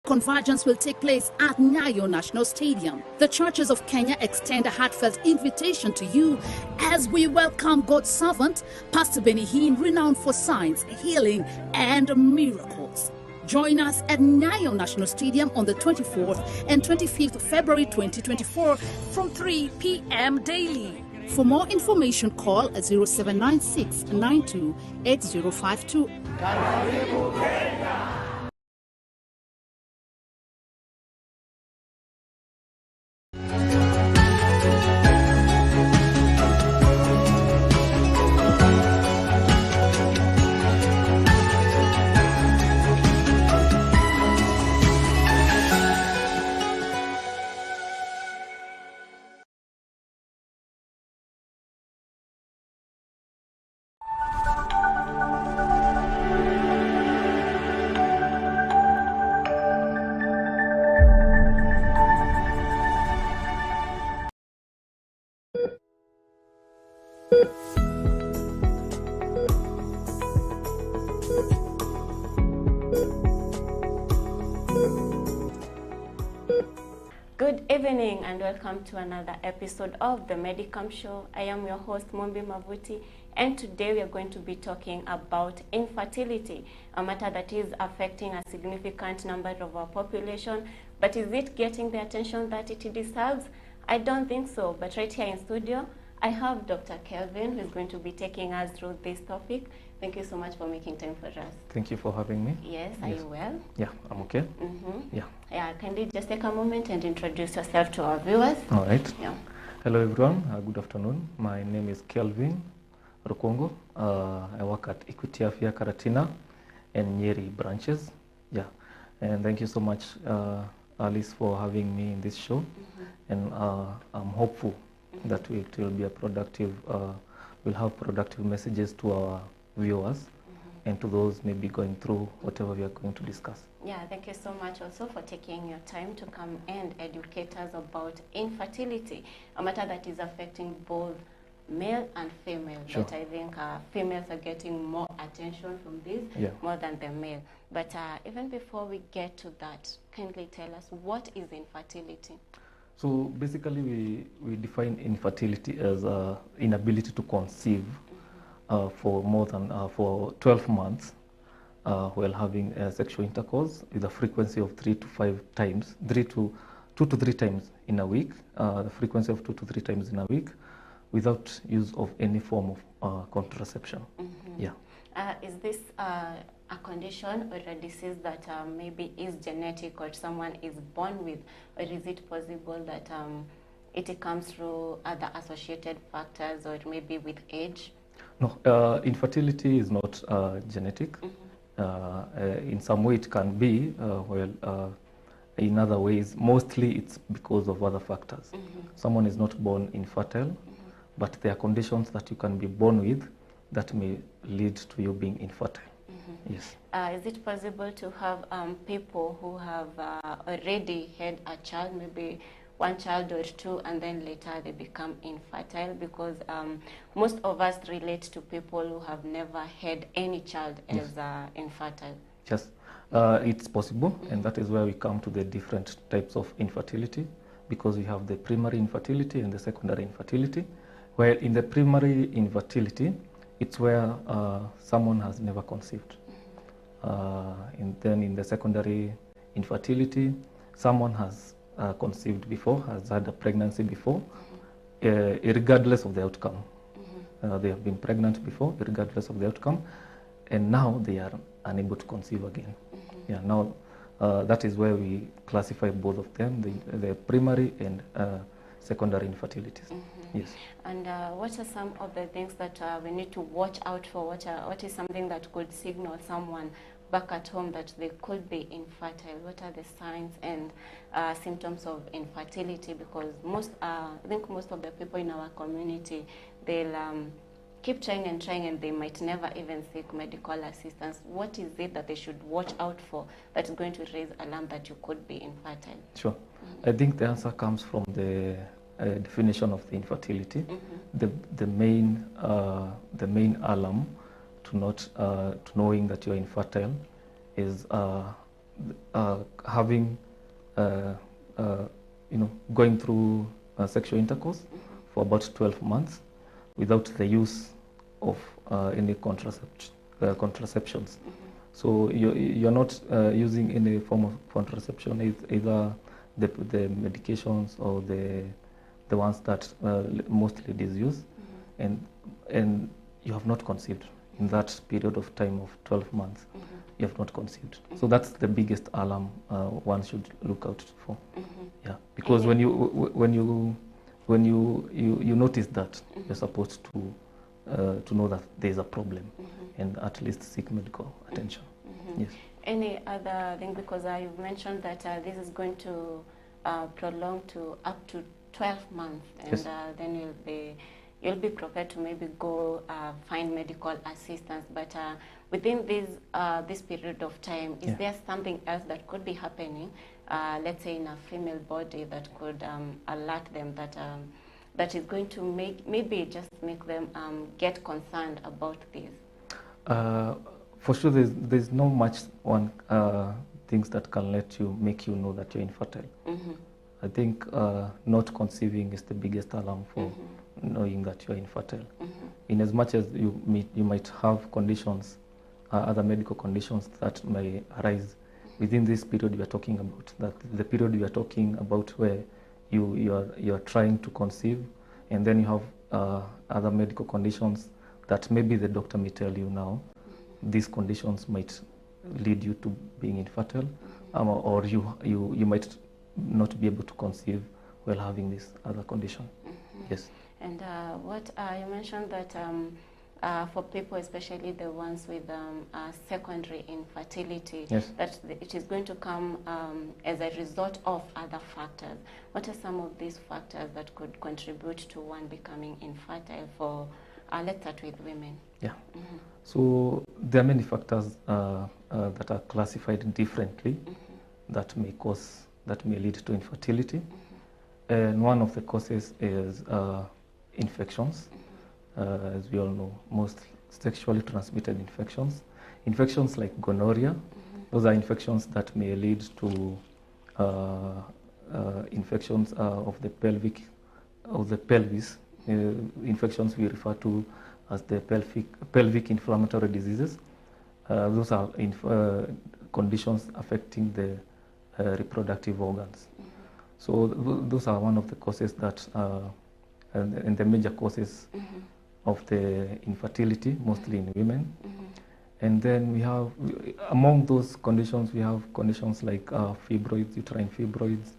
Convergence will take place at Nyayo National Stadium. The churches of Kenya extend a heartfelt invitation to you as we welcome God's servant, Pastor Benny Hinn, renowned for signs, healing, and miracles. Join us at Nyayo National Stadium on the 24th and 25th of February 2024 from 3 p.m. daily. For more information, call 0796 92 8052. Good evening and welcome to another episode of the Medi-Camp show. I am your host Mombi Mavuti, and today we are going to be talking about infertility, a matter that is affecting a significant number of our population. But is it getting the attention that it deserves? I don't think so. But right here in studio, I have Dr. Kelvin, who is going to be taking us through this topic. Thank you so much for making time for us. Thank you for having me. Yes, are you well? Yeah, I'm okay. Yeah, kindly just take a moment and introduce yourself to our viewers. All right. Yeah. Hello everyone, good afternoon. My name is Kelvin Rukongo. I work at Equity Afya Karatina and Nyeri branches. Yeah, and thank you so much, Alice, for having me in this show. And I'm hopeful that it will be a productive, we'll have productive messages to our viewers and to those maybe going through whatever we are going to discuss. Yeah, thank you so much also for taking your time to come and educate us about infertility, a matter that is affecting both male and female. Sure. But I think females are getting more attention from this more than the male. But even before we get to that, kindly tell us, what is infertility? So basically we define infertility as inability to conceive for more than for 12 months while having sexual intercourse with a frequency of 2 to 3 times in a week, the frequency of 2 to 3 times in a week, without use of any form of contraception. Yeah. Is this a condition or a disease that maybe is genetic or someone is born with, or is it possible that it comes through other associated factors or maybe with age? No, infertility is not genetic. In some way it can be, in other ways, mostly it's because of other factors. Someone is not born infertile, but there are conditions that you can be born with that may lead to you being infertile. Yes. Is it possible to have people who have already had a child, maybe one child or two, and then later they become infertile? Because most of us relate to people who have never had any child as infertile. Yes, it's possible, and that is where we come to the different types of infertility, because we have the primary infertility and the secondary infertility. Where in the primary infertility, it's where someone has never conceived. And then in the secondary infertility, someone has conceived before, has had a pregnancy before, regardless of the outcome. They have been pregnant before, regardless of the outcome, and now they are unable to conceive again. Yeah, now that is where we classify both of them, the primary and secondary infertilities. Yes. And what are some of the things that we need to watch out for? What is something that could signal someone back at home that they could be infertile? What are the signs and symptoms of infertility? Because I think most of the people in our community, they'll keep trying and they might never even seek medical assistance. What is it that they should watch out for that is going to raise alarm that you could be infertile? Sure. I think the answer comes from the definition of the infertility. The main alarm to knowing that you're infertile is having, going through sexual intercourse for about 12 months without the use of any contraceptions. So you're not using any form of contraception, either the medications or the ones that most ladies use, and you have not conceived in that period of time of 12 months. You have not conceived. So that's the biggest alarm one should look out for. Yeah, because when you notice that, you're supposed to know that there is a problem and at least seek medical attention. Yes. Any other thing, because you've mentioned that this is going to prolong to up to 12 months, and Yes. Then you'll be prepared to maybe go find medical assistance. But within this period of time, is there something else that could be happening, let's say in a female body, that could alert them that is going to maybe make them get concerned about this? For sure, there's no much one things that can make you know that you're infertile. I think not conceiving is the biggest alarm for knowing that you're infertile. In as much as you might have conditions, other medical conditions that may arise within this period we are talking about. That the period we are talking about where you are trying to conceive, and then you have other medical conditions that maybe the doctor may tell you now. These conditions might lead you to being infertile, or you might not be able to conceive while having this other condition. Yes. And what you mentioned that for people, especially the ones with secondary infertility, Yes. that it is going to come as a result of other factors. What are some of these factors that could contribute to one becoming infertile for, let's start with women? Yeah. So there are many factors that are classified differently that may lead to infertility. And one of the causes is infections. As we all know, most sexually transmitted infections. Infections like gonorrhea, those are infections that may lead to infections of the pelvis. Infections we refer to as the pelvic inflammatory diseases. Those are conditions affecting the reproductive organs. So those are one of the causes that, and the major causes of the infertility, mostly in women. And then we have, among those conditions, we have conditions like fibroids, uterine fibroids,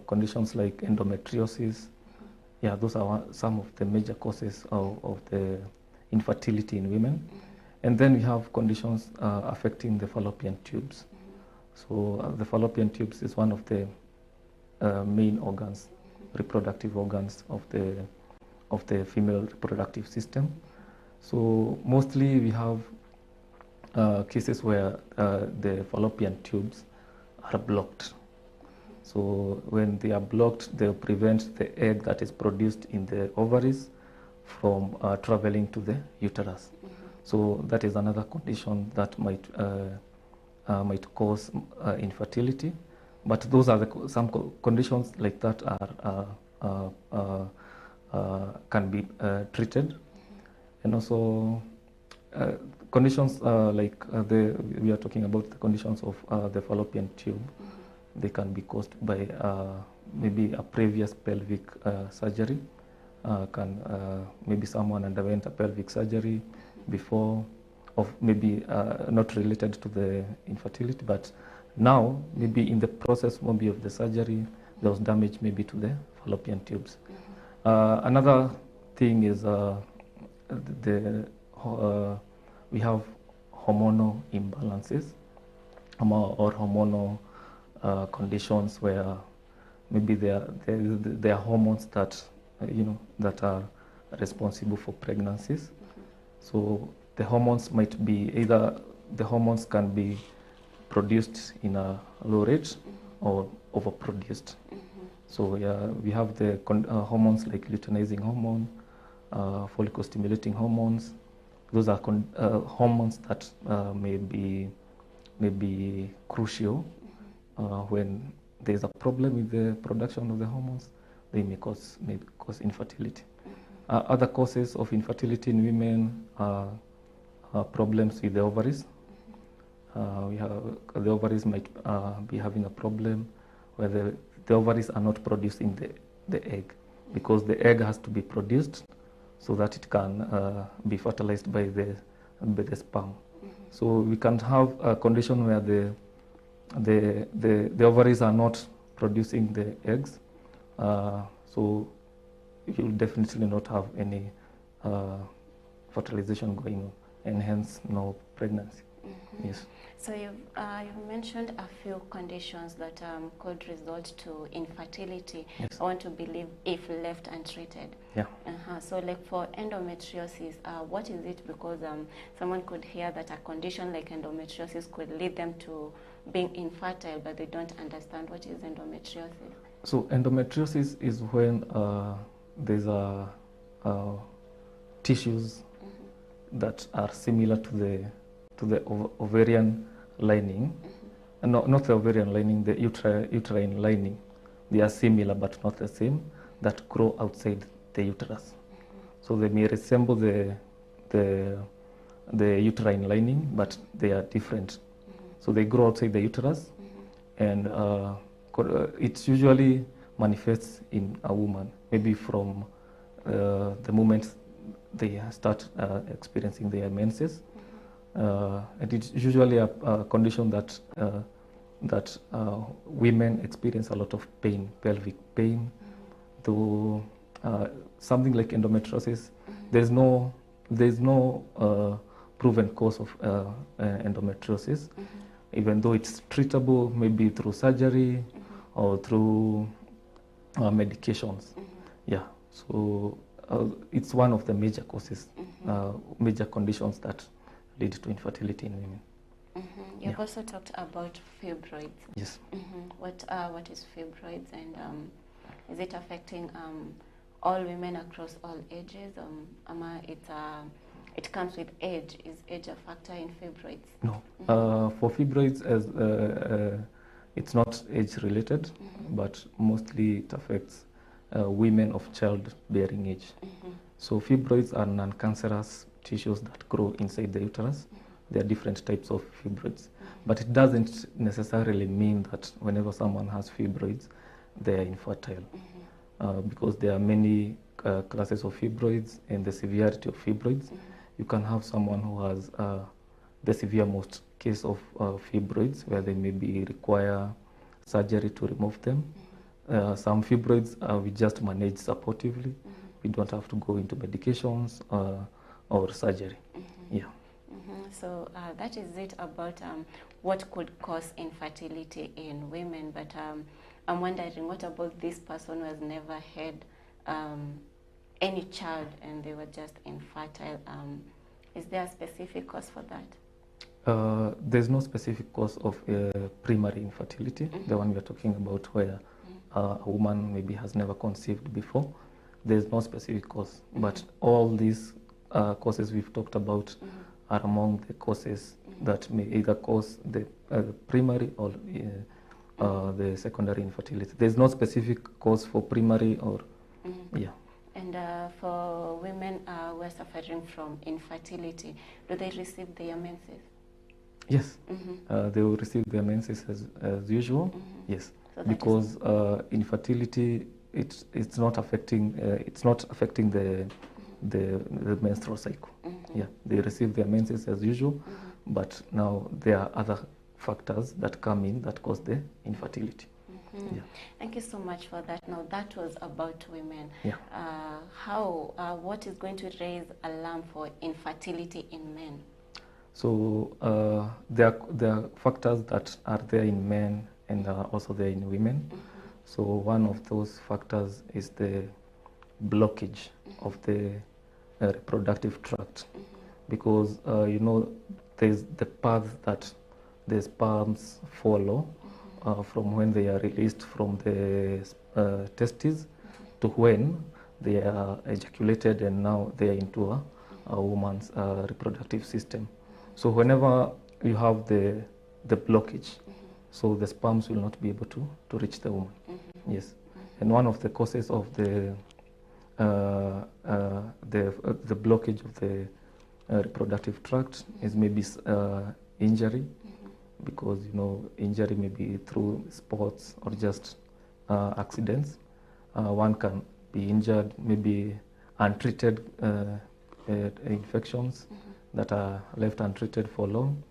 conditions like endometriosis. Yeah, those are some of the major causes of the infertility in women. And then we have conditions affecting the fallopian tubes. So the fallopian tubes is one of the main organs, reproductive organs of the female reproductive system. So mostly we have cases where the fallopian tubes are blocked. So when they are blocked, they prevent the egg that is produced in the ovaries from traveling to the uterus. So that is another condition that might cause infertility. But those are some conditions like that can be treated. And also conditions like we are talking about the conditions of the fallopian tube. They can be caused by maybe a previous pelvic surgery. Maybe someone underwent a pelvic surgery before, of maybe not related to the infertility, but now maybe in the process maybe of the surgery there was damage maybe to the fallopian tubes. Another thing is we have hormonal imbalances or hormonal conditions where maybe there are hormones that that are responsible for pregnancies. So the hormones might be either the hormones can be produced in a low rate or overproduced. So yeah, we have the hormones like luteinizing hormone, follicle stimulating hormones. Those are hormones that may be may be crucial. When there's a problem with the production of the hormones, they may cause infertility. Other causes of infertility in women are problems with the ovaries. The ovaries might be having a problem where the ovaries are not producing the egg, because the egg has to be produced so that it can be fertilized by the sperm. So we can have a condition where the ovaries are not producing the eggs, so you'll definitely not have any fertilization going on, and hence no pregnancy. Yes. So you've mentioned a few conditions that could result to infertility. Yes. I want to believe if left untreated. Yeah. So like for endometriosis, what is it? Because someone could hear that a condition like endometriosis could lead them to being infertile, but they don't understand what is endometriosis. So endometriosis is when there's tissues that are similar to the ovarian lining, not the ovarian lining, the uterine lining. They are similar but not the same, that grow outside the uterus. So they may resemble the uterine lining, but they are different. So they grow outside the uterus, and it usually manifests in a woman, maybe from the moment they start experiencing their menses. And it's usually a condition that women experience a lot of pain, pelvic pain. Though something like endometriosis, there's no proven cause of endometriosis, even though it's treatable maybe through surgery or through medications. Yeah, so it's one of the major causes, major conditions that lead to infertility in women. You've also talked about fibroids. Yes. What is fibroids, and is it affecting all women across all ages? It comes with age. Is age a factor in fibroids? No. For fibroids, it's not age related, but mostly it affects women of childbearing age. So fibroids are non-cancerous tissues that grow inside the uterus. There are different types of fibroids, but it doesn't necessarily mean that whenever someone has fibroids, they are infertile, because there are many classes of fibroids and the severity of fibroids. You can have someone who has the severe most case of fibroids, where they maybe require surgery to remove them. Some fibroids we just manage supportively. We don't have to go into medications or surgery. Yeah. So that is it about what could cause infertility in women. But I'm wondering, what about this person who has never had any child and they were just infertile? Is there a specific cause for that? There's no specific cause of primary infertility, the one we're talking about, where a woman maybe has never conceived before. There's no specific cause, but all these causes we've talked about are among the causes that may either cause the primary or the secondary infertility. There's no specific cause for primary or, yeah. And for women who are suffering from infertility, do they receive their menses? Yes, they will receive their menses as usual, yes, so because infertility, it's not affecting the menstrual cycle. Yeah, they receive their menses as usual, but now there are other factors that come in that cause the infertility. Yeah. Thank you so much for that. Now that was about women. Yeah. What is going to raise alarm for infertility in men? So there are factors that are there in men and are also there in women. So one of those factors is the blockage of the reproductive tract, because there's the path that the sperms follow from when they are released from the testes to when they are ejaculated, and now they are into a woman's reproductive system. So whenever you have the the blockage. So the sperms will not be able to reach the woman. Yes. And one of the causes of the blockage of the reproductive tract is maybe injury, because injury may be through sports or just accidents. One can be injured, maybe untreated infections that are left untreated for long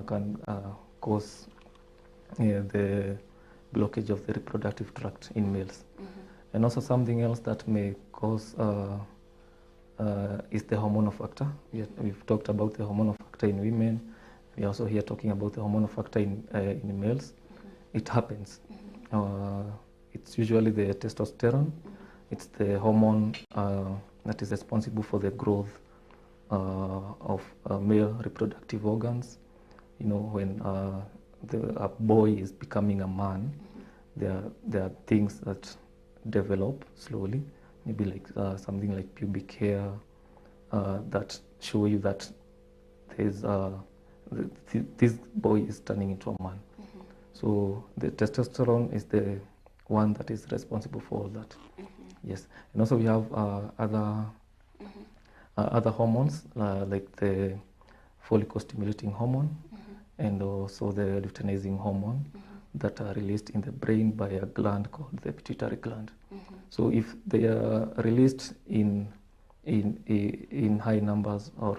can cause the blockage of the reproductive tract in males. And also something else that may cause is the hormonal factor. We've talked about the hormonal factor in women. We're also here talking about the hormonal factor in males. It happens. It's usually the testosterone. It's the hormone that is responsible for the growth of male reproductive organs. When a boy is becoming a man, there are things that develop slowly, maybe like something like pubic hair that show you that there's this boy is turning into a man. So the testosterone is the one that is responsible for all that. Yes, and also we have other hormones like the follicle stimulating hormone and also the luteinizing hormone that are released in the brain by a gland called the pituitary gland. So if they are released in high numbers or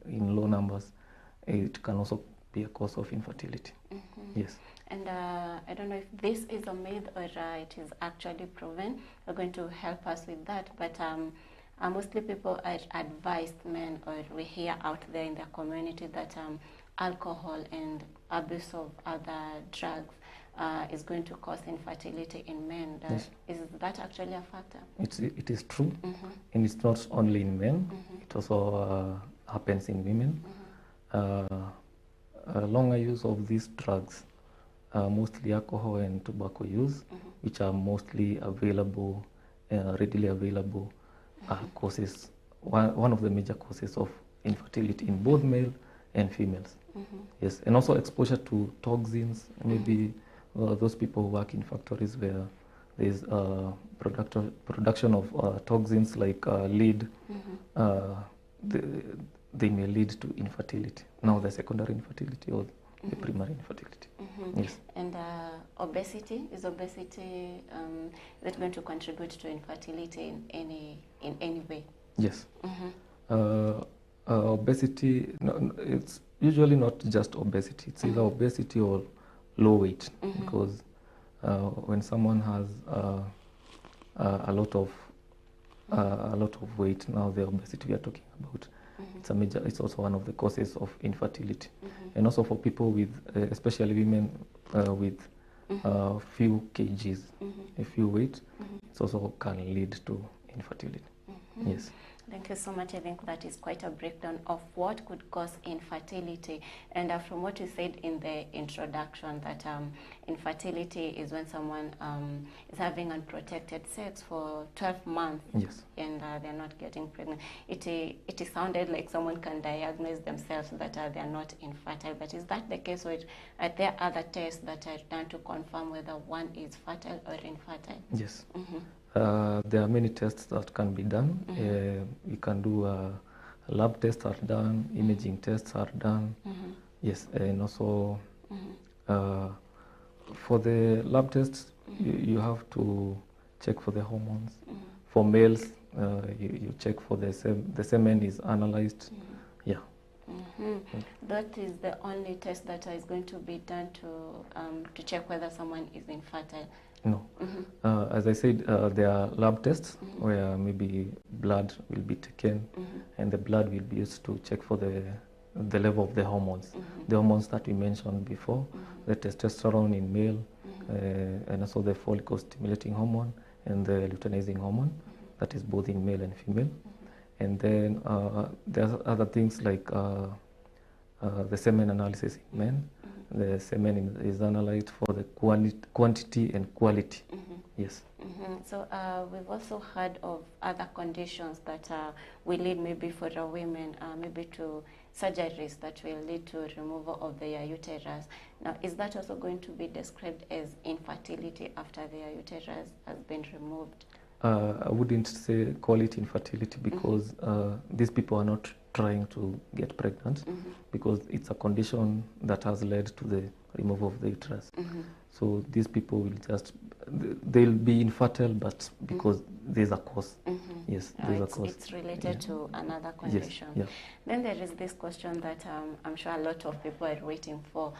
in low numbers, it can also be a cause of infertility. Yes. And I don't know if this is a myth or it is actually proven. You're going to help us with that. But mostly people are advised, men, or we hear out there in the community that alcohol and abuse of other drugs is going to cause infertility in men. Yes. Is that actually a factor? It is true. And it's not only in men. It also happens in women. Longer use of these drugs, mostly alcohol and tobacco use, which are mostly available, readily available, causes one of the major causes of infertility in both male and females. Yes, and also exposure to toxins, maybe those people who work in factories where there is production of toxins like lead, they may lead to infertility. Now the secondary infertility or the primary infertility. Yes. And obesity, is that going to contribute to infertility in any way? Yes. Obesity, it's usually not just obesity. It's either obesity or low weight, because when someone has a lot of weight, now the obesity we are talking about, it's also one of the causes of infertility. And also for people with, especially women with few kgs, a few weight, it also can lead to infertility. Yes. Thank you so much. I think that is quite a breakdown of what could cause infertility. And from what you said in the introduction, that infertility is when someone is having unprotected sex for 12 months. Yes. And they're not getting pregnant. It sounded like someone can diagnose themselves that they are not infertile. But is that the case, or are there other tests that are done to confirm whether one is fertile or infertile? Yes. There are many tests that can be done. You can do lab tests are done, imaging tests are done. Yes, and also for the lab tests, you have to check for the hormones. For males, you check for the semen is analyzed. Yeah. That is the only test that is going to be done to check whether someone is infertile. No. As I said, there are lab tests where maybe blood will be taken and the blood will be used to check for the level of the hormones. The hormones that we mentioned before, the testosterone in male, and also the follicle stimulating hormone and the luteinizing hormone, that is both in male and female. And then there are other things like the semen analysis in men. The semen is analyzed for the quantity and quality. Yes. So we've also heard of other conditions that will lead maybe for the women maybe to surgeries that will lead to removal of their uterus. Now, is that also going to be described as infertility after their uterus has been removed? I wouldn't say call it infertility because these people are not trying to get pregnant because it's a condition that has led to the removal of the uterus. So these people will just, they'll be infertile, but because there's a cause. Yes, there's a cause. It's related to another condition. Yes. Then there is this question that I'm sure a lot of people are waiting for.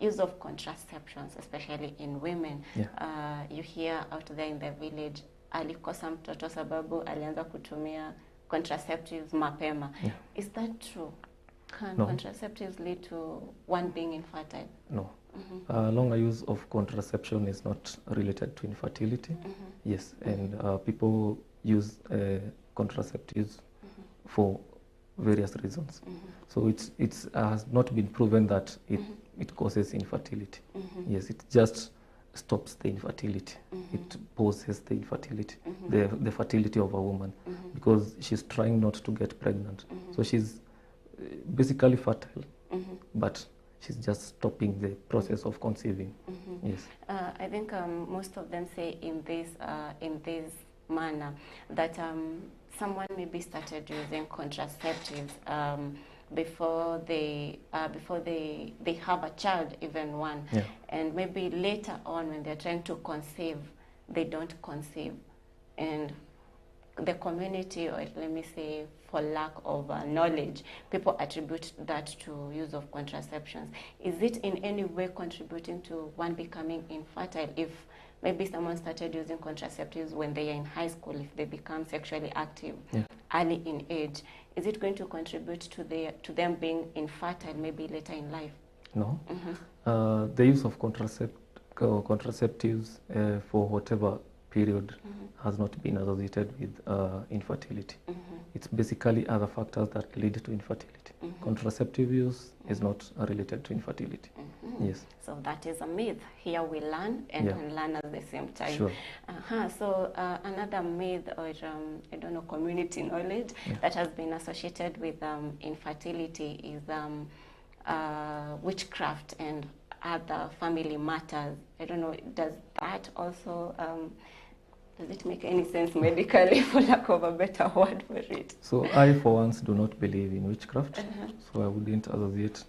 Use of contraceptions, especially in women. You hear out there in the village, alikosa mtoto sababu alianza kutumia contraceptives mapema. Is that true? Can contraceptives lead to one being infertile? No. Longer use of contraception is not related to infertility. Yes, and people use contraceptives for various reasons. So it has not been proven that it causes infertility. Yes, it just stops the infertility. It poses the infertility, the fertility of a woman, because she's trying not to get pregnant. So she's basically fertile, but she's just stopping the process of conceiving. Yes. I think most of them say in this manner that someone maybe started using contraceptives before they have a child, even one, and maybe later on when they're trying to conceive, they don't conceive, and the community, or let me say, for lack of knowledge, people attribute that to use of contraceptions. Is it in any way contributing to one becoming infertile? If maybe someone started using contraceptives when they are in high school, if they become sexually active early in age, is it going to contribute to them being infertile maybe later in life? No. The use of contraceptives for whatever period has not been associated with infertility. It's basically other factors that lead to infertility. Contraceptive use is not related to infertility. Yes. So that is a myth. Here we learn and unlearn at the same time. Sure. So another myth, or I don't know, community knowledge that has been associated with infertility is witchcraft and other family matters. I don't know, does that also does it make any sense medically, for lack of a better word for it? So I, for once, do not believe in witchcraft. So I wouldn't associate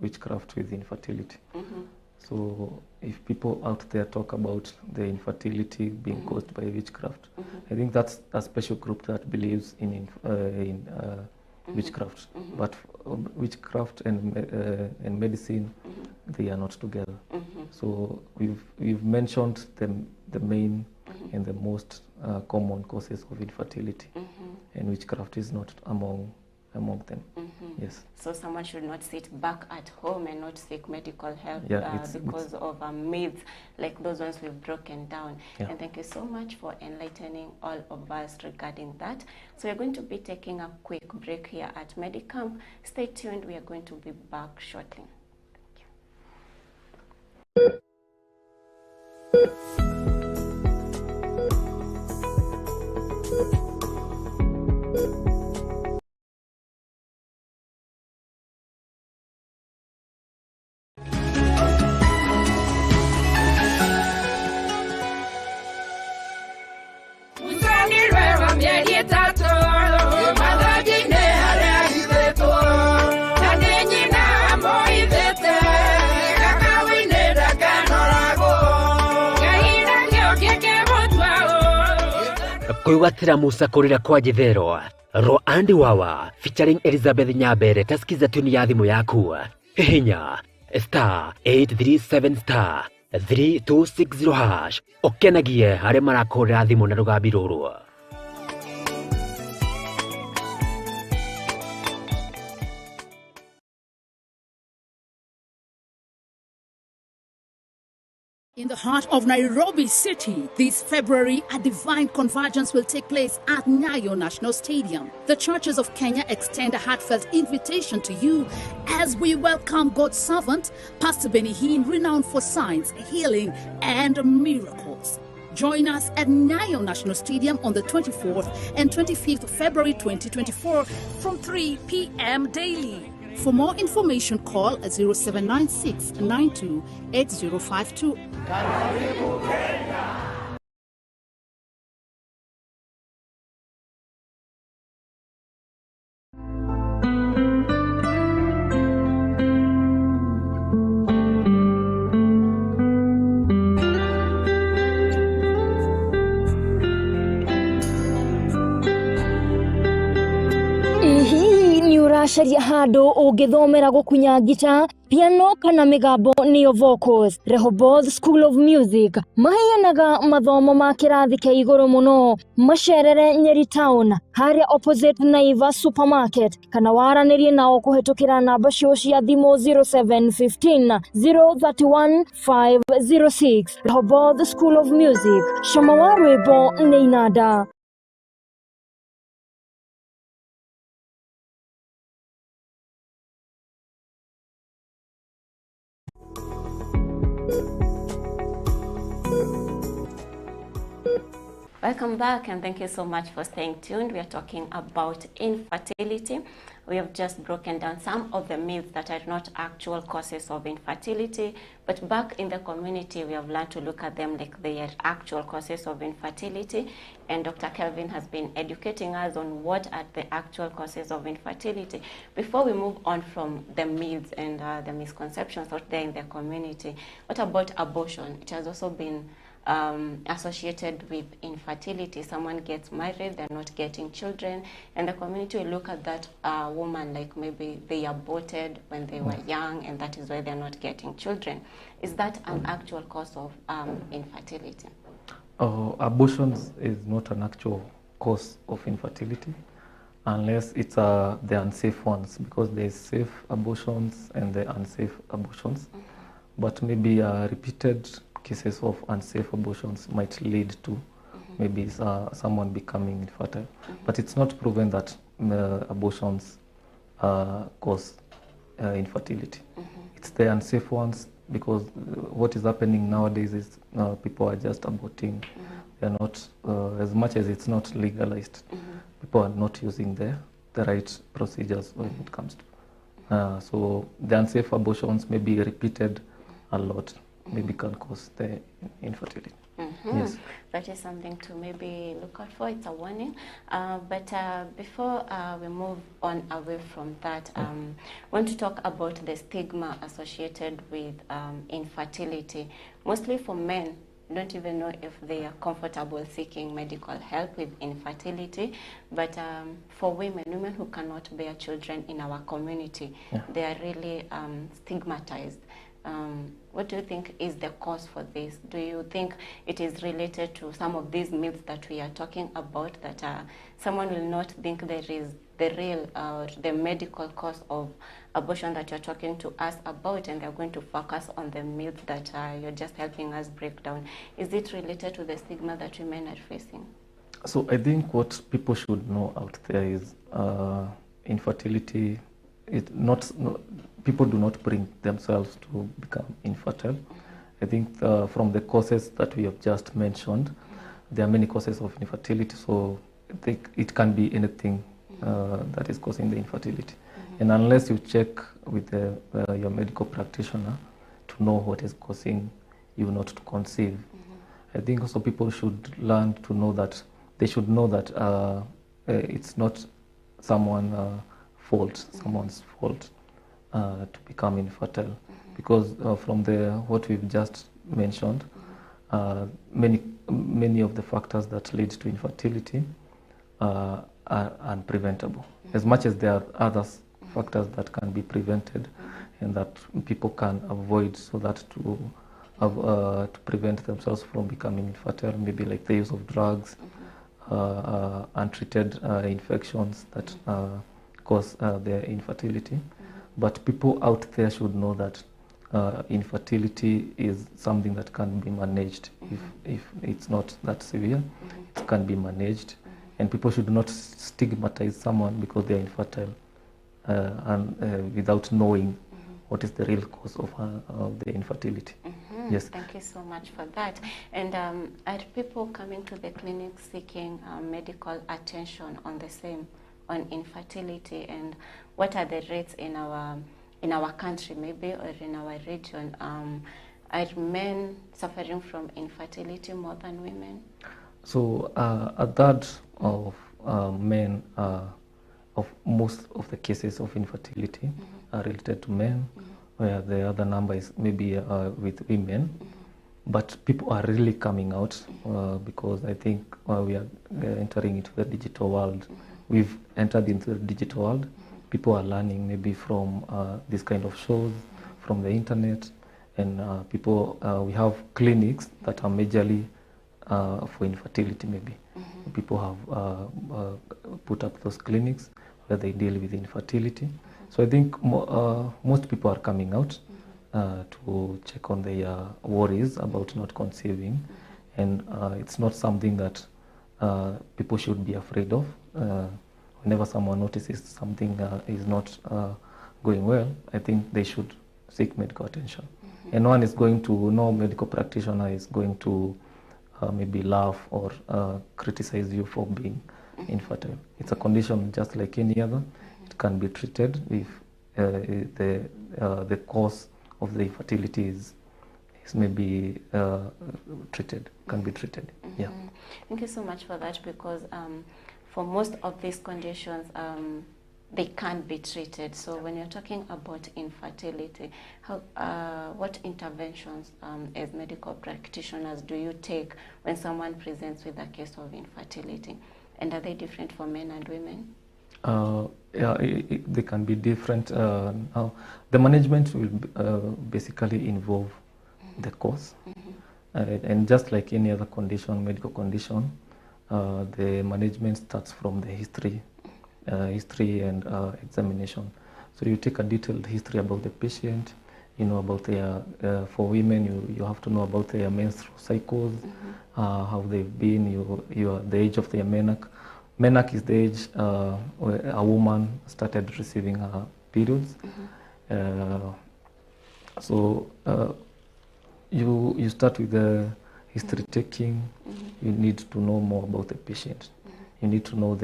witchcraft with infertility. So if people out there talk about the infertility being caused by witchcraft, I think that's a special group that believes in witchcraft. But witchcraft and medicine, they are not together. So we've mentioned the main and the most common causes of infertility, and witchcraft is not among them. Yes. So someone should not sit back at home and not seek medical help because of myths like those ones we've broken down. And thank you so much for enlightening all of us regarding that. So we're going to be taking a quick break here at Medi-Camp. Stay tuned. We are going to be back shortly. Thank you. Kwĩgwatĩra mũcakũrĩra kwa Gĩthero ro Andy Wawa featuring Elizabeth Nyambere taskiza tuni ya thimũ yaku hihinya *837 *3260# okenagie harĩ marakũrĩra thimũ na rũgambi rũrũ. In the heart of Nairobi City, this February, a divine convergence will take place at Nyayo National Stadium. The churches of Kenya extend a heartfelt invitation to you as we welcome God's servant, Pastor Benny Hinn, renowned for signs, healing, and miracles. Join us at Nyayo National Stadium on the 24th and 25th of February 2024 from 3 p.m. daily. For more information, call at 0796 92 8052. Sharia hado ũngĩthomera gũkunya gita, piano kana mĩgambo nĩyo vocals. Rehoboth School of Music maheanaga mathomo ma kĩrathi kĩa igũrũ mũno. Macerere Nyeri Town harĩa opposite Naivas Supermarket, kana waranĩrie nao kũhetũkĩra namba cio cia thimũ 0715 031 506. Rehoboth School of Music, cama wa rwĩmbo nĩ inanda. Welcome back, and thank you so much for staying tuned. We are talking about infertility. We have just broken down some of the myths that are not actual causes of infertility, but back in the community we have learned to look at them like they are actual causes of infertility, and Dr. Kelvin has been educating us on what are the actual causes of infertility. Before we move on from the myths and the misconceptions out there in the community, what about abortion? It has also been associated with infertility. Someone gets married, they're not getting children, and the community will look at that woman like maybe they aborted when they were young, and that is why they're not getting children. Is that an actual cause of infertility? Abortions is not an actual cause of infertility unless it's the unsafe ones, because there's safe abortions and the unsafe abortions. But maybe repeated cases of unsafe abortions might lead to maybe someone becoming infertile. But it's not proven that abortions cause infertility. It's the unsafe ones, because what is happening nowadays is people are just aborting. They're not, as much as it's not legalized, people are not using the right procedures when it comes to. So the unsafe abortions may be repeated a lot, maybe can cause the infertility. Yes. That is something to maybe look out for. It's a warning. But before we move on away from that, I want to talk about the stigma associated with infertility. Mostly for men, don't even know if they are comfortable seeking medical help with infertility. But for women who cannot bear children in our community, they are really stigmatized. What do you think is the cause for this? Do you think it is related to some of these myths that we are talking about, that someone will not think there is the real the medical cause of abortion that you're talking to us about, and they're going to focus on the myths that you're just helping us break down? Is it related to the stigma that women are facing? So I think what people should know out there is infertility. People do not bring themselves to become infertile. I think from the causes that we have just mentioned, there are many causes of infertility. So it can be anything that is causing the infertility. And unless you check with your medical practitioner to know what is causing you not to conceive, I think also people should learn to know that they should know that it's not someone's fault to become infertile, because from what we've just mentioned, many of the factors that lead to infertility are unpreventable. As much as there are other factors that can be prevented and that people can avoid, so that to prevent themselves from becoming infertile, maybe like the use of drugs, untreated infections that cause their infertility. But people out there should know that infertility is something that can be managed. If it's not that severe, it can be managed. And people should not stigmatize someone because they're infertile and without knowing what is the real cause of the infertility. Yes. Thank you so much for that. And are people coming to the clinic seeking medical attention on the same, on infertility, and what are the rates in our country maybe, or in our region? Are men suffering from infertility more than women? So a third of men, of most of the cases of infertility are related to men, where the other number is maybe with women. But people are really coming out because I think we are entering into the digital world. We've entered into the digital world. People are learning maybe from this kind of shows, from the internet, and we have clinics that are majorly for infertility maybe. People have put up those clinics where they deal with infertility. So I think most people are coming out to check on their worries about not conceiving, and it's not something that people should be afraid of. Whenever someone notices something is not going well, I think they should seek medical attention. And no one is going to, no medical practitioner is going to maybe laugh or criticize you for being infertile. It's a condition just like any other. It can be treated if the cause of the infertility is maybe treated, can be treated. Yeah. Thank you so much for that, because for most of these conditions, they can't be treated. So when you're talking about infertility, what interventions as medical practitioners do you take when someone presents with a case of infertility? And are they different for men and women? Yeah, they can be different. Now, the management will basically involve the cause. And just like any other condition, medical condition, the management starts from the history and examination. So you take a detailed history about the patient, you know about their, for women, you have to know about their menstrual cycles, how they've been, the age of their menarche. Menarche is the age where a woman started receiving her periods. So you start with the history taking. You need to know more about the patient. You need to know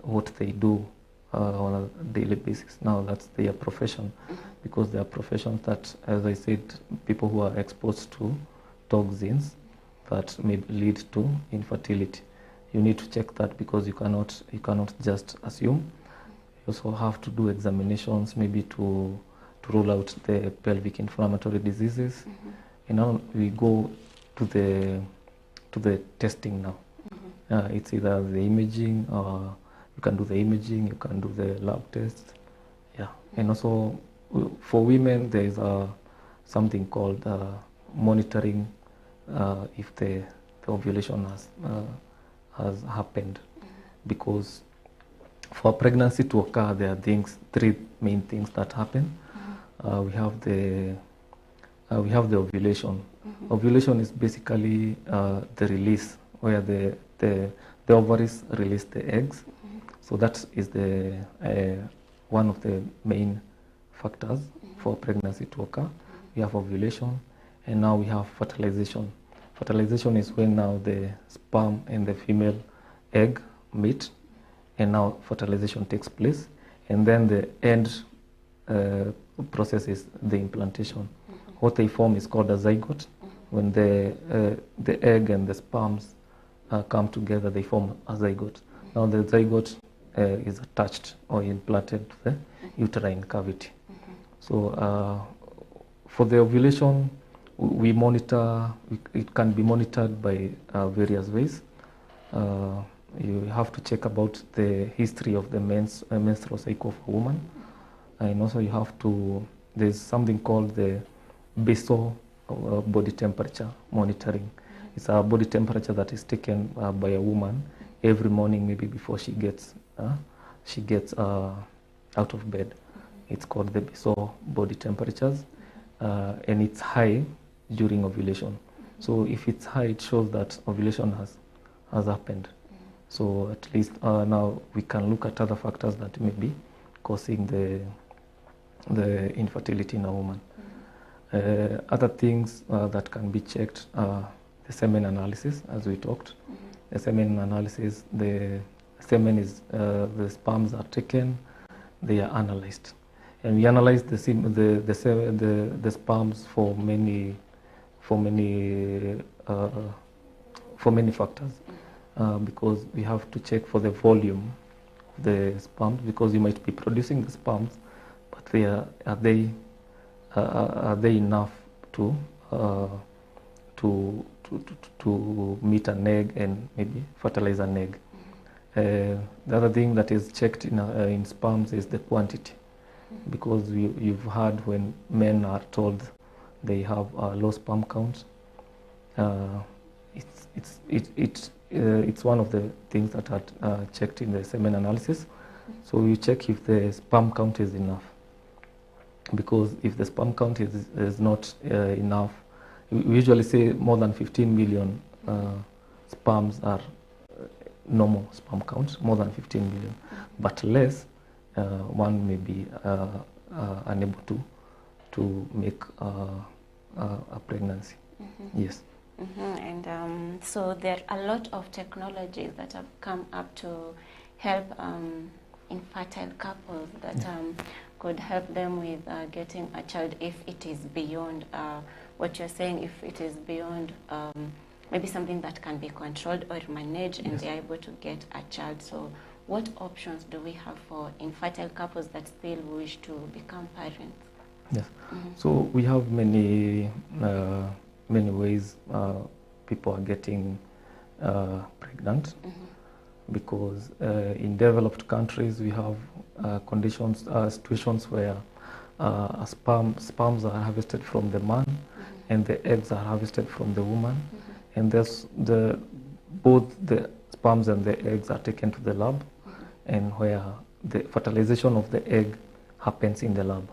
what they do on a daily basis. Now that's their profession, because there are professions that, as I said, people who are exposed to toxins that may lead to infertility. You need to check that, because you cannot just assume. You also have to do examinations, maybe to rule out the pelvic inflammatory diseases. And now we go to the testing now. It's either the imaging, or you can do the imaging, you can do the lab tests. Yeah, and also for women there is something called monitoring if the ovulation has happened, because for pregnancy to occur there are three main things that happen. We have the ovulation. Ovulation is basically the release where the ovaries release the eggs. So that is one of the main factors for pregnancy to occur. We have ovulation, and now we have fertilization. Fertilization is when now the sperm and the female egg meet, and now fertilization takes place, and then the end process is the implantation. What they form is called a zygote. When the egg and the sperms come together, they form a zygote. Now the zygote is attached or implanted to the uterine cavity. So for the ovulation, we monitor. It can be monitored by various ways. You have to check about the history of the menstrual cycle of a woman, and also you have to. There's something called the basal body temperature monitoring. It's a body temperature that is taken by a woman every morning, maybe before she gets out of bed. It's called the basal body temperatures, and it's high during ovulation. So if it's high, it shows that ovulation has happened. So at least now we can look at other factors that may be causing the infertility in a woman. Other things that can be checked are the semen analysis, as we talked. The semen analysis, the semen is, the sperms are taken, they are analyzed. And we analyze the sperms for many factors, because we have to check for the volume of the sperms, because you might be producing the sperms, but are they enough to meet an egg and maybe fertilize an egg. The other thing that is checked in sperms is the quantity, because you've heard when men are told they have low sperm counts. It's one of the things that are checked in the semen analysis. So you check if the sperm count is enough, because if the sperm count is not enough, we usually say more than 15 million sperms are normal sperm count, more than 15 million, but less, one may be unable to make a pregnancy. Yes. And so there are a lot of technologies that have come up to help infertile couples that could help them with getting a child if it is beyond what you're saying, if it is beyond maybe something that can be controlled or managed, and they're able to get a child. So what options do we have for infertile couples that still wish to become parents? Yes. So we have many ways people are getting pregnant, because in developed countries we have situations where sperms are harvested from the man and the eggs are harvested from the woman, and both the sperms and the eggs are taken to the lab, and where the fertilization of the egg happens in the lab.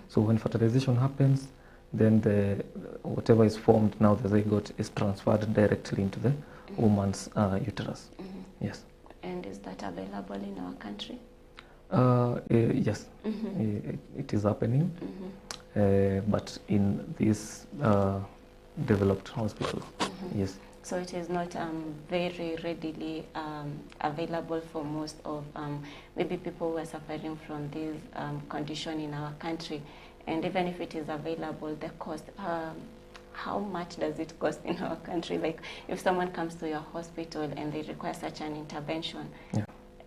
So when fertilization happens, then whatever is formed now, the zygote, is transferred directly into the woman's uterus. Yes. And is that available in our country? Yes, it is happening, but in these developed hospitals. Yes. So it is not very readily available for most of maybe people who are suffering from this condition in our country. And even if it is available, the cost, how much does it cost in our country? Like if someone comes to your hospital and they require such an intervention,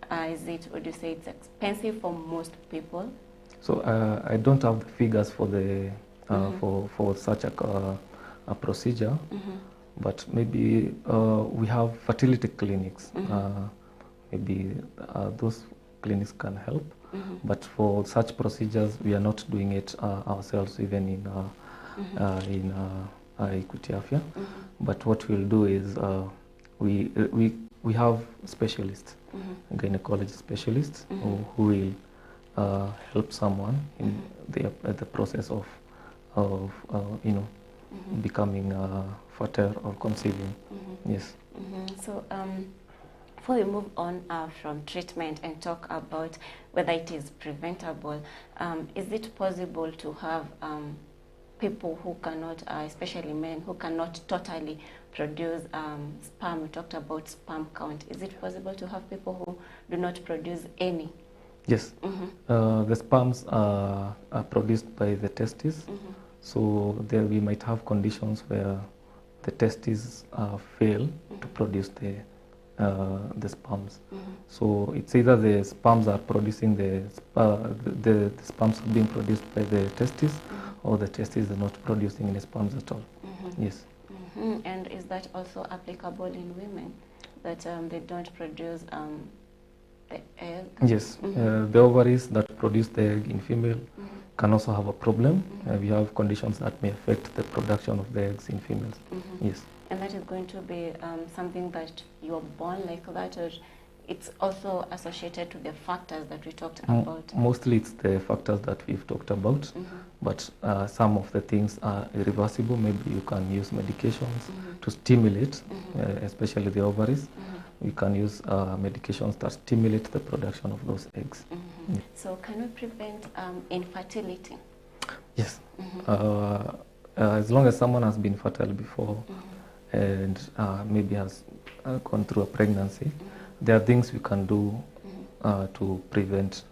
would you say it's expensive for most people? So I don't have the figures for the for such a procedure, but maybe we have fertility clinics. Maybe those clinics can help. But for such procedures, we are not doing it ourselves, even in Equity Afya. But what we'll do is we have specialists, gynecology specialists, who will help someone in the process of becoming fertile or conceiving. Yes. So before we move on from treatment and talk about whether it is preventable, is it possible to have people who cannot, especially men, who cannot totally produce sperm? We talked about sperm count. Is it possible to have people who do not produce any? Yes. The sperms are produced by the testes. So there we might have conditions where the testes fail to produce the sperms. So it's either the sperms are producing the sperms are being produced by the testes, or the testes are not producing any sperms at all. Yes. And is that also applicable in women, that they don't produce the egg? Yes. The ovaries that produce the egg in female can also have a problem. We have conditions that may affect the production of the eggs in females. Yes. And that is going to be something that you're born like that, or it's also associated to the factors that we talked about? Mostly it's the factors that we've talked about, but some of the things are irreversible. Maybe you can use medications to stimulate, especially the ovaries. We can use medications that stimulate the production of those eggs. So can we prevent infertility? Yes. as long as someone has been fertile before and maybe has gone through a pregnancy, there are things we can do to prevent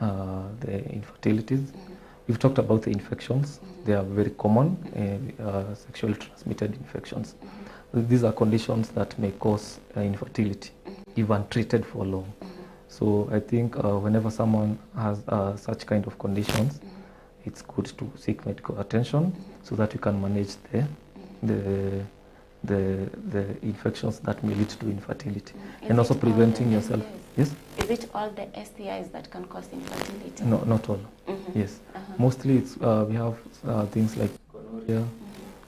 the infertilities. We've talked about the infections. They are very common, sexually transmitted infections. These are conditions that may cause infertility, if untreated for long. So I think whenever someone has such kind of conditions, it's good to seek medical attention so that you can manage the infections that may lead to infertility, and also preventing yourself. Yes. Is it all the STIs that can cause infertility? No, not all. Yes. Mostly it's we have things like gonorrhea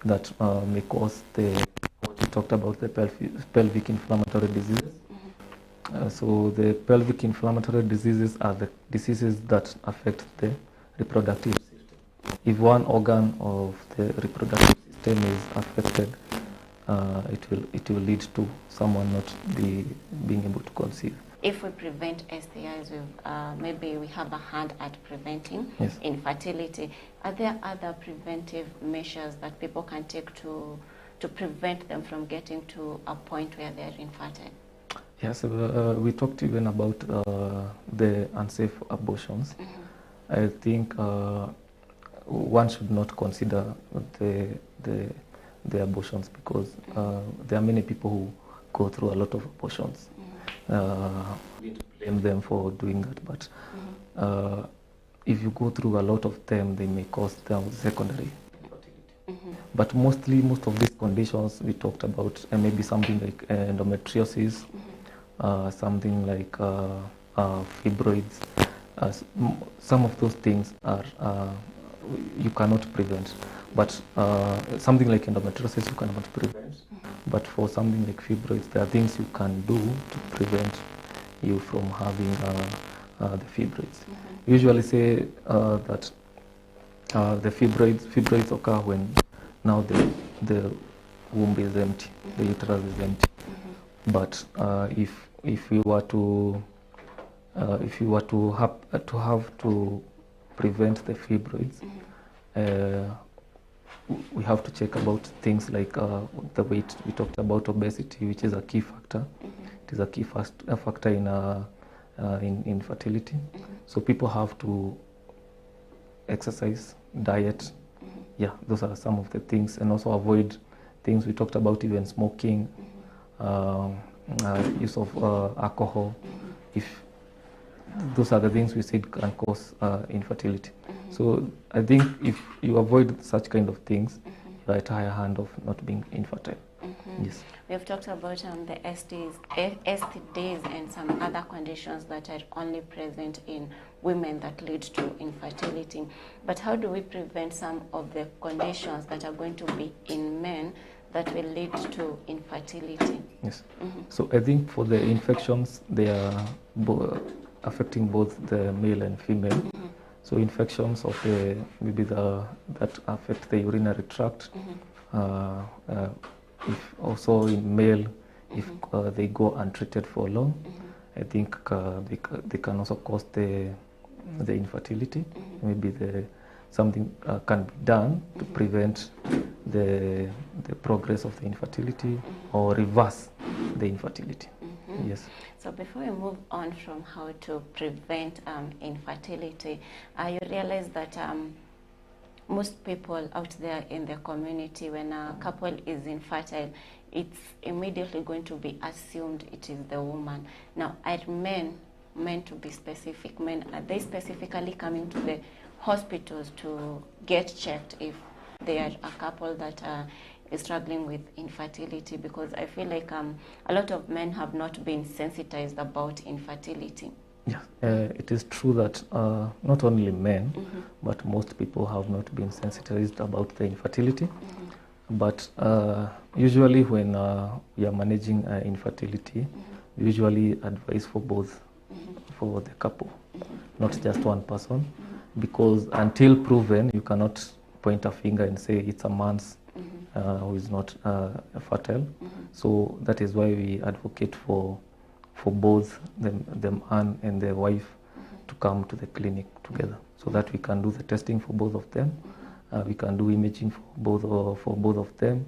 that may cause what we talked about, the pelvic inflammatory diseases. So the pelvic inflammatory diseases are the diseases that affect the reproductive system. If one organ of the reproductive system is affected, it will lead to someone not being able to conceive. If we prevent STIs, maybe we have a hand at preventing infertility. Are there other preventive measures that people can take to prevent them from getting to a point where they're infertile? Yes, we talked even about the unsafe abortions. I think one should not consider the abortions because there are many people who go through a lot of abortions. We blame them for doing that, but if you go through a lot of them, they may cause them secondary infertility. But most of these conditions we talked about, maybe something like endometriosis, something like fibroids, some of those things are you cannot prevent. But something like endometriosis you cannot prevent. But for something like fibroids, there are things you can do to prevent you from having the fibroids. We usually say that the fibroids occur when now the womb is empty, the uterus is empty. But if you were to have to prevent the fibroids, we have to check about things like the weight. We talked about obesity, which is a key factor. It is a key factor in infertility. So people have to exercise, diet. Yeah, those are some of the things, and also avoid things we talked about, even smoking, use of alcohol. If those are the things we said can cause infertility. So I think if you avoid such kind of things, you're at a higher hand of not being infertile. Yes. We have talked about the STDs and some other conditions that are only present in women that lead to infertility. But how do we prevent some of the conditions that are going to be in men that will lead to infertility? Yes. So I think for the infections, they are affecting both the male and female. So infections of that affect the urinary tract. If also in male, if they go untreated for long, I think they can also cause the infertility. Maybe something can be done to prevent the progress of the infertility or reverse the infertility. Yes. So before we move on from how to prevent infertility, you realize that most people out there in the community, when a couple is infertile, it's immediately going to be assumed it is the woman. Now, are men to be specific, are they specifically coming to the hospitals to get checked if they are a couple that is struggling with infertility? Because I feel like a lot of men have not been sensitized about infertility. Yeah, it is true that not only men, but most people have not been sensitized about the infertility. But usually when we are managing infertility, we usually advise for both, for the couple, not just one person. Because until proven, you cannot point a finger and say it's a man's who is not fertile. So that is why we advocate for both the man and the wife to come to the clinic together, so that we can do the testing for both of them We can do imaging for both of them.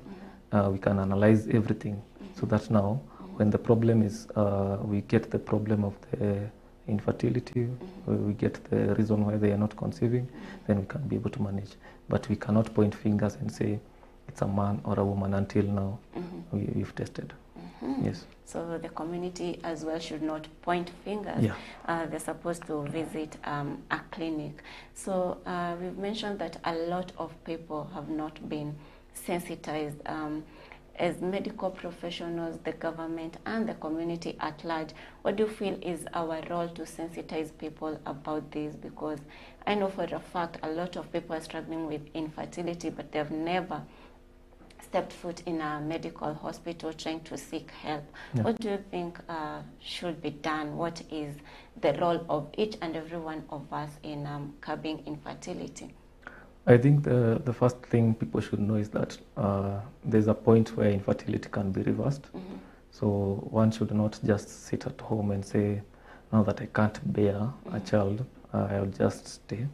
We can analyze everything, so that now when the problem is, we get the problem of the infertility, we get the reason why they are not conceiving, then we can be able to manage. But we cannot point fingers and say it's a man or a woman until now we've tested. Yes. So the community as well should not point fingers. Yeah. They're supposed to visit a clinic. So we've mentioned that a lot of people have not been sensitized. As medical professionals, the government and the community at large, what do you feel is our role to sensitize people about this? Because I know for a fact a lot of people are struggling with infertility, but they've never stepped foot in a medical hospital trying to seek help. Yeah. What do you think should be done? What is the role of each and every one of us in curbing infertility? I think the first thing people should know is that there's a point where infertility can be reversed. So one should not just sit at home and say, now that I can't bear a child, I'll just stay.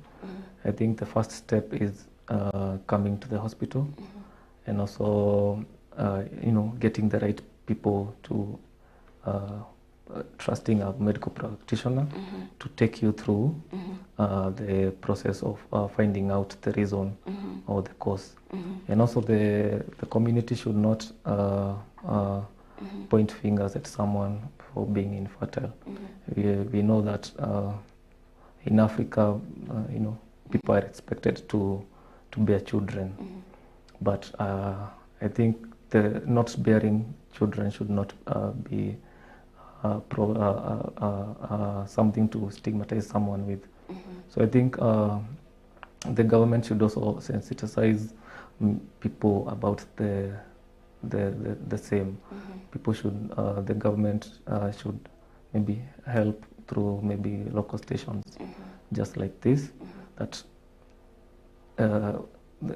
I think the first step is coming to the hospital, and also getting the right people to trusting a medical practitioner to take you through the process of finding out the reason or the cause. And also the community should not point fingers at someone for being infertile. We know that in Africa, people are expected to bear children, but I think the not bearing children should not be something to stigmatize someone with. So I think the government should also sensitize people about the same. People should, the government should maybe help through maybe local stations, just like this, that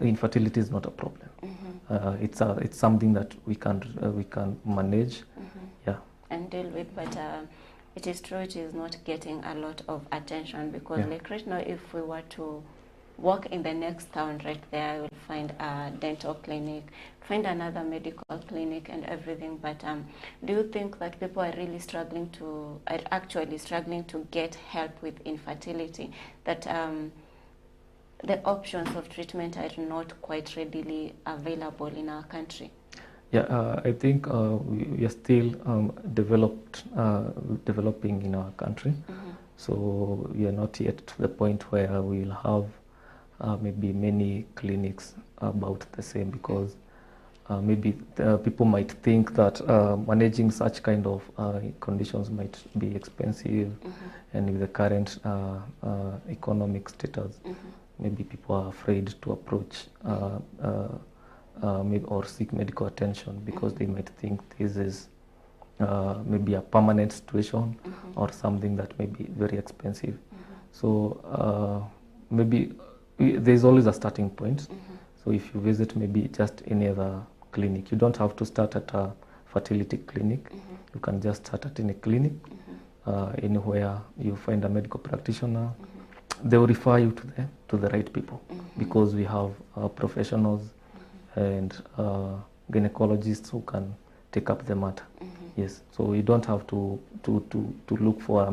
infertility is not a problem. It's something that we can manage. Yeah. And deal with, but it is true it is not getting a lot of attention, because like right now, if we were to walk in the next town right there, we'll find a dental clinic, find another medical clinic and everything. But do you think that people are really actually struggling to get help with infertility, that the options of treatment are not quite readily available in our country? Yeah, I think we are still developing in our country. So we are not yet to the point where we will have maybe many clinics about the same, because maybe people might think that managing such kind of conditions might be expensive, and with the current economic status, maybe people are afraid to approach maybe or seek medical attention, because they might think this is maybe a permanent situation or something that may be very expensive. So maybe there's always a starting point. So if you visit maybe just any other clinic, you don't have to start at a fertility clinic. You can just start at any clinic, anywhere you find a medical practitioner. They will refer you to the right people, because we have professionals and gynecologists who can take up the matter. Yes, so you don't have to look for a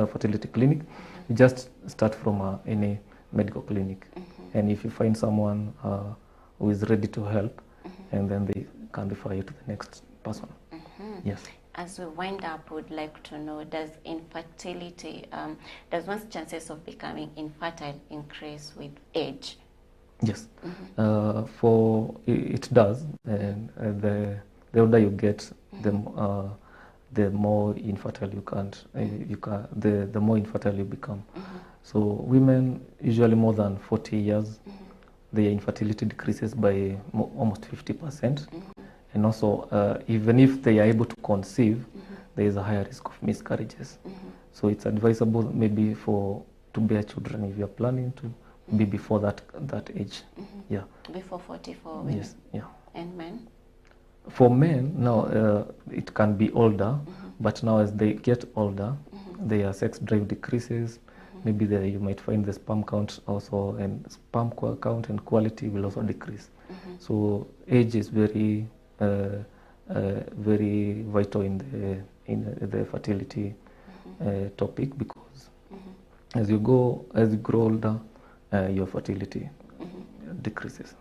fertility clinic. You just start from any medical clinic, and if you find someone who is ready to help, and then they can refer you to the next person. Yes. As we wind up, would like to know, does infertility, does one's chances of becoming infertile increase with age? Yes, it does, and the older you get, the more infertile the more infertile you become. So women, usually more than 40 years, their infertility decreases by almost 50%. And also, even if they are able to conceive, there is a higher risk of miscarriages. So it's advisable maybe to bear children if you are planning to be before that age. Yeah. Before 44 women? Yes. Yeah. And men? For men, now it can be older, but now as they get older, their sex drive decreases, maybe you might find the sperm count also, and sperm count and quality will also decrease. So age is very very vital in the fertility topic, because as you grow older, your fertility decreases.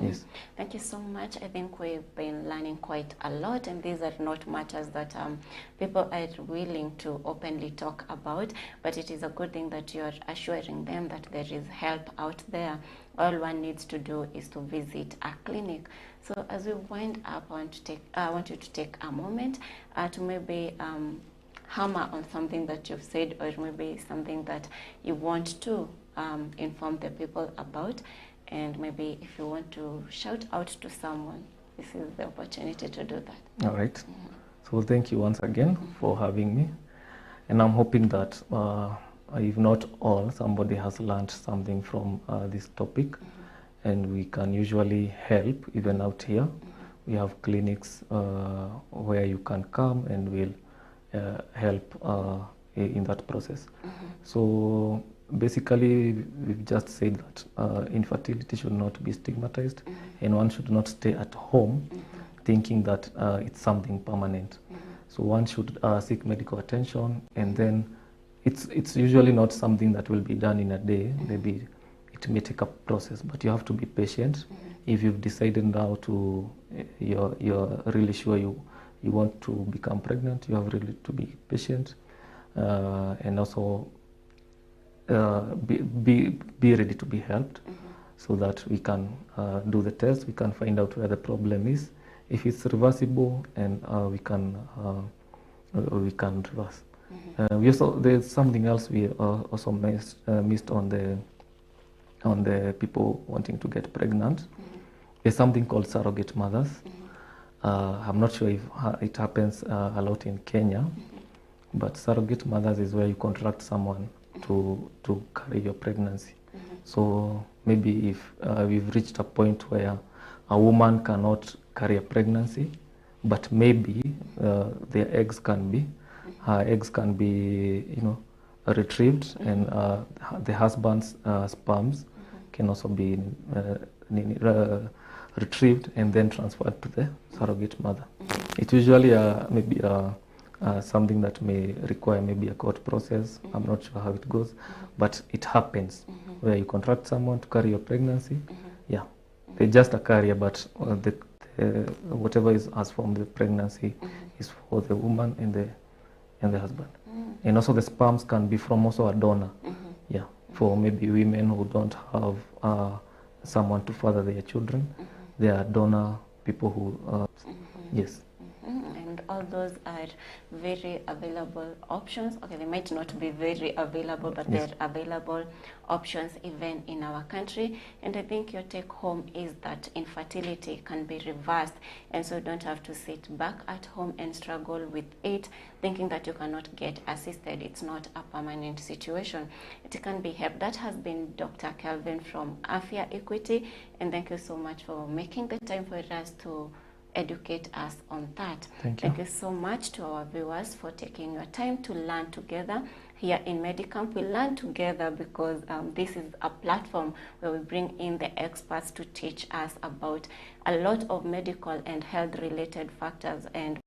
Yes. Thank you so much. I think we've been learning quite a lot, and these are not matters that people are willing to openly talk about, but it is a good thing that you're assuring them that there is help out there. All one needs to do is to visit a clinic. So as we wind up, I want you to take a moment to maybe hammer on something that you've said, or maybe something that you want to inform the people about. And maybe if you want to shout out to someone, this is the opportunity to do that. All right. So thank you once again for having me. And I'm hoping that if not all, somebody has learned something from this topic. And we can usually help even out here. We have clinics where you can come, and we'll help in that process. So basically, we've just said that infertility should not be stigmatized, and one should not stay at home thinking that it's something permanent. So one should seek medical attention, and then it's usually not something that will be done in a day. Maybe it may take a process, but you have to be patient. If you've decided now you're really sure you want to become pregnant, you have really to be patient, and also be ready to be helped, so that we can do the test, we can find out where the problem is, if it's reversible, and we can reverse. There's something else we also missed on the people wanting to get pregnant. There's something called surrogate mothers. I'm not sure if it happens a lot in Kenya, but surrogate mothers is where you contract someone to carry your pregnancy. So maybe if we've reached a point where a woman cannot carry a pregnancy, but maybe her eggs can be retrieved, and the husband's sperms can also be retrieved and then transferred to the surrogate mother. It's usually maybe something that may require maybe a court process. I'm not sure how it goes, but it happens where you contract someone to carry your pregnancy. Yeah, they're just a carrier, but whatever is as from the pregnancy is for the woman and the husband. And also the sperms can be from also a donor. Yeah, for maybe women who don't have someone to father their children, they are donor people who yes. And all those are very available options. Okay, they might not be very available, but Yes. they're available options even in our country. And I think your take home is that infertility can be reversed, and so you don't have to sit back at home and struggle with it, thinking that you cannot get assisted. It's not a permanent situation. It can be helped. That has been Dr. Kelvin from Afya Equity, and thank you so much for making the time for us to educate us on that. Thank you. Thank you so much to our viewers for taking your time to learn together. Here in Medi-Camp, we learn together because this is a platform where we bring in the experts to teach us about a lot of medical and health related factors and